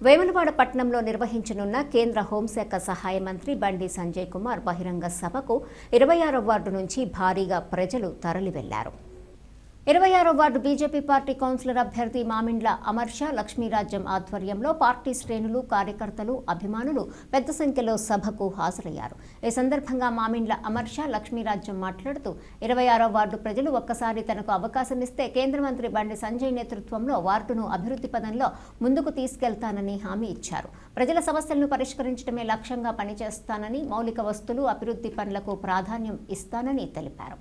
వేములవాడ పట్టణంలో నిర్వహించనున్న కేంద్ర హోంశాఖ సహాయ మంత్రి బండి సంజయ్ కుమార్ బహిరంగ సభకు 26వ వార్డు నుంచి భారీగా ప్రజలు తరలి వెళ్లారు. 26వ వార్డు బీజేపీ పార్టీ కౌన్సిలర్ అభ్యర్థి మామిండ్ల అమర్షా లక్ష్మీరాజ్యం ఆధ్వర్యంలో పార్టీ శ్రేణులు, కార్యకర్తలు, అభిమానులు పెద్ద సంఖ్యలో సభకు హాజరయ్యారు. ఈ సందర్భంగా మామిండ్ల అమర్షా లక్ష్మీరాజ్యం మాట్లాడుతూ 26వ వార్డు ప్రజలు ఒక్కసారి తనకు అవకాశం ఇస్తే కేంద్ర మంత్రి బండి సంజయ్ నేతృత్వంలో వార్డును అభివృద్ధి పదంలో ముందుకు తీసుకెళ్తానని హామీ ఇచ్చారు. ప్రజల సమస్యలను పరిష్కరించడమే లక్ష్యంగా పనిచేస్తానని, మౌలిక వస్తువులు, అభివృద్ధి పనులకు ప్రాధాన్యం ఇస్తానని తెలిపారు.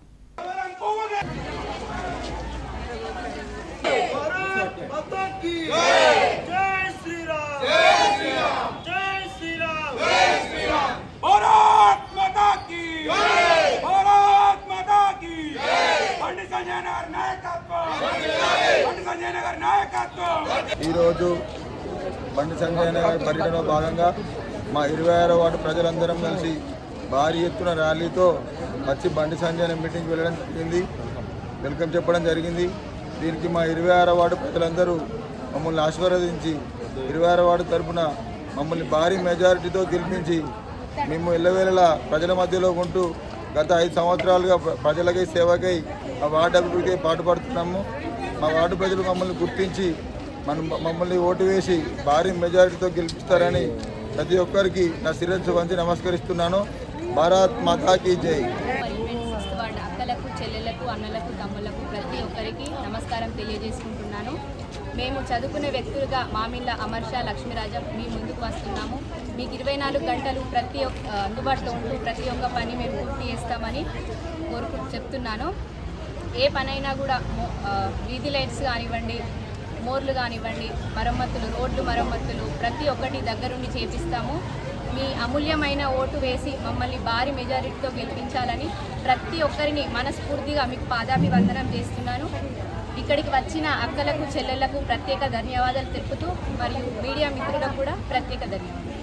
ఈరోజు బండి సంజయ్ నగర్ పర్యటనలో భాగంగా మా 26వ వార్డు ప్రజలందరం కలిసి భారీ ఎత్తున ర్యాలీతో వచ్చి బండి సంజయ్ మీటింగ్కి వెళ్ళడం జరిగింది. వెల్కమ్ చెప్పడం జరిగింది. దీనికి మా 26వ వార్డు ప్రజలందరూ మమ్మల్ని ఆశీర్వదించి 26వ వార్డు తరఫున మమ్మల్ని భారీ మెజారిటీతో గెలిపించి మేము ఎల్లవేళలా ప్రజల మధ్యలో ఉంటూ గత 5 సంవత్సరాలుగా ప్రజలకై సేవకై ఆ వార్డు అభివృద్ధికి పాటుపడుతున్నాము. మా వార్డు ప్రజలు మమ్మల్ని గుర్తించి మమ్మల్ని ఓటు వేసి భారీ మెజారిటీతో గెలిపిస్తారని ప్రతి ఒక్కరికి నా శిరస్సు వంచి నమస్కరిస్తున్నాను. భారత్ మాతా కీ జై. అక్కలకు, చెల్లెలకు, అన్నలకు, తమ్ములకు ప్రతి ఒక్కరికి నమస్కారం తెలియజేసుకుంటున్నాను. మేము చదువుకునే వ్యక్తులుగా మామిండ్ల అమర్షా లక్ష్మీరాజం మీ ముందుకు వస్తున్నాము. మీకు 24 గంటలు అందుబాటులో ఉంటూ ప్రతి ఒక్క పని మేము పూర్తి చేస్తామని చెప్తున్నాను. ఏ పనైనా కూడా వీధి లైట్స్ కానివ్వండి, మోర్లు కానివ్వండి, మరమ్మతులు, రోడ్లు మరమ్మతులు ప్రతి ఒక్కటి దగ్గరుండి చేపిస్తాము. మీ అమూల్యమైన ఓటు వేసి మమ్మల్ని భారీ మెజారిటీతో గెలిపించాలని ప్రతి ఒక్కరిని మనస్ఫూర్తిగా మీకు పాదాభివందనం చేస్తున్నాను. ఇక్కడికి వచ్చిన అక్కలకు, చెల్లెళ్లకు ప్రత్యేక ధన్యవాదాలు తెలుపుతూ మరియు మీడియా మిత్రులకు కూడా ప్రత్యేక ధన్యవాదాలు.